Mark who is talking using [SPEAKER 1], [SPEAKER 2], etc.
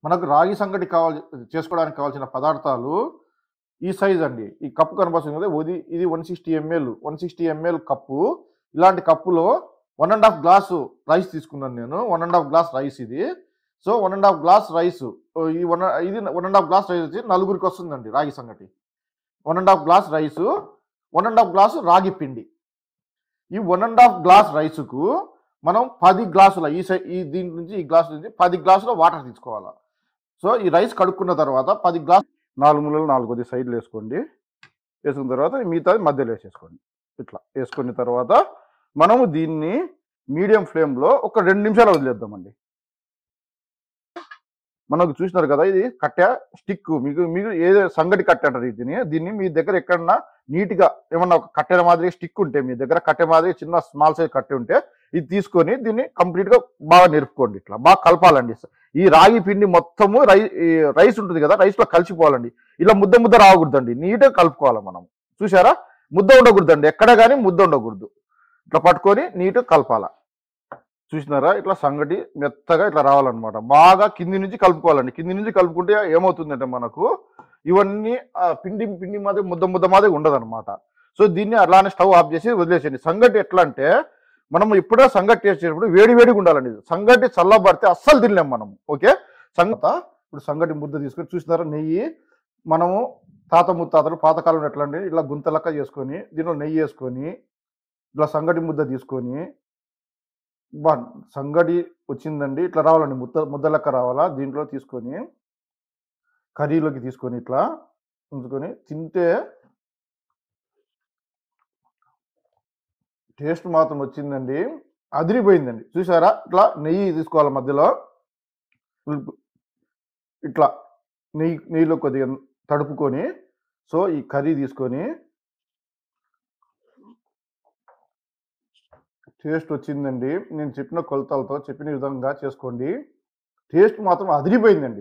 [SPEAKER 1] మనకు రాగి సంగటి చేసుకోవడానికి కావాల్సిన పదార్థాలు ఈ సైజ్ అండి. ఈ కప్పు కనపడుతుంది కదా! ఇది 160 ఎంఎల్. 160 ML cup. ఇలాంటి కప్పులో 1 ½ గ్లాసు రైస్ తీసుకున్నాను నేను. 1 ½ గ్లాస్ రైస్ ఇది. So, 1 ½ glass rice. ఈ 1 ½ గ్లాస్ రైస్ వచ్చి నలుగురికి వస్తుందండి రాగి సంగటి. 1 ½ గ్లాస్ రైసు, 1 ½ గ్లాసు రాగి పిండి. ఈ 1 ½ గ్లాస్ రైసుకు మనం 10 గ్లాసుల దీని నుంచి ఈ గ్లాస్ నుంచి 10 గ్లాసుల వాటర్ తీసుకోవాలా. సో, ఈ రైస్ కడుక్కున్న తర్వాత 10 గ్లాస్ 4 మూలలు 4 కొద్ది సైడ్లు వేసుకోండి. వేసుకున్న తర్వాత మిగతాది మధ్యలో వేసేసుకోండి. ఇట్లా వేసుకున్న తర్వాత మనము దీన్ని మీడియం ఫ్లేమ్‌లో ఒక 2 నిమిషాలు వదిలేద్దామండి. మనకు చూసినారు కదా! ఇది కట్టె స్టిక్ మీకు ఏదో సంగటి కట్టె అంటారు దీన్ని మీ దగ్గర ఎక్కడన్నా నీట్‌గా ఏమన్నా ఒక కట్టెల మాదిరి స్టిక్ ఉంటే మీ దగ్గర కట్టె మాదిరి చిన్న స్మాల్ సైజ్ కట్టె ఉంటే ఇది తీసుకొని దీన్ని కంప్లీట్‌గా బాగా నిరుపుకోండి. ఇట్లా బాగా కలపాలండి. ఈ రాగి పిండి మొత్తము రైస్ ఉంటుంది కదా! రైస్‌లో కలిసిపోవాలండి. ఇలా ముద్ద రావకూడదండి. నీట్‌గా కలుపుకోవాలి మనం. చూసారా? ముద్ద ఉండకూడదండి. ఎక్కడ గాని ముద్ద ఉండకూడదు. ఇట్లా పట్టుకొని నీట్‌గా కలపాల. చూసినారా? ఇట్లా సంగటి మెత్తగా ఇట్లా రావాలన్నమాట. బాగా కింది నుంచి కలుపుకోవాలండి. కింది నుంచి కలుపుకుంటే ఏమవుతుందంటే మనకు ఇవన్నీ పిండి మాదిరి ముద్ద మాదిరి ఉండదన్నమాట. సో, దీన్ని అలానే స్టవ్ ఆఫ్ చేసి వదిలేసేయండి. సంగటి ఎట్లా అంటే మనం ఎప్పుడో సంగటి టేస్ట్ చేసినప్పుడు వేడిగా ఉండాలండి. సంగటి చల్లబడితే అస్సలు తినలేం మనం. ఓకే. ఇప్పుడు సంగటి ముద్ద తీసుకొని చూసినారా నెయ్యి మనము తాత ముత్తాతలు పాతకాలంలో ఎట్లా అండి ఇలా గుంత లెక్క చేసుకొని దీనిలో నెయ్యి వేసుకొని ఇట్లా సంగటి ముద్ద తీసుకొని సంగటి వచ్చిందండి. ఇట్లా రావాలండి. ముద్ద లెక్క రావాలా. దీంట్లో తీసుకొని కర్రీలోకి తీసుకొని ఇట్లా ఉంచుకొని తింటే టేస్ట్ మాత్రం వచ్చిందండి. అదిరిపోయిందండి. చూసారా? ఇట్లా నెయ్యి తీసుకోవాలి మధ్యలో. ఇట్లా నెయ్యిలో కొద్దిగా తడుపుకొని సో, ఈ కర్రీ తీసుకొని టేస్ట్ వచ్చిందండి. నేను చెప్పిన కొలతలతో చెప్పిన విధంగా చేసుకోండి. టేస్ట్ మాత్రం అదిరిపోయిందండి.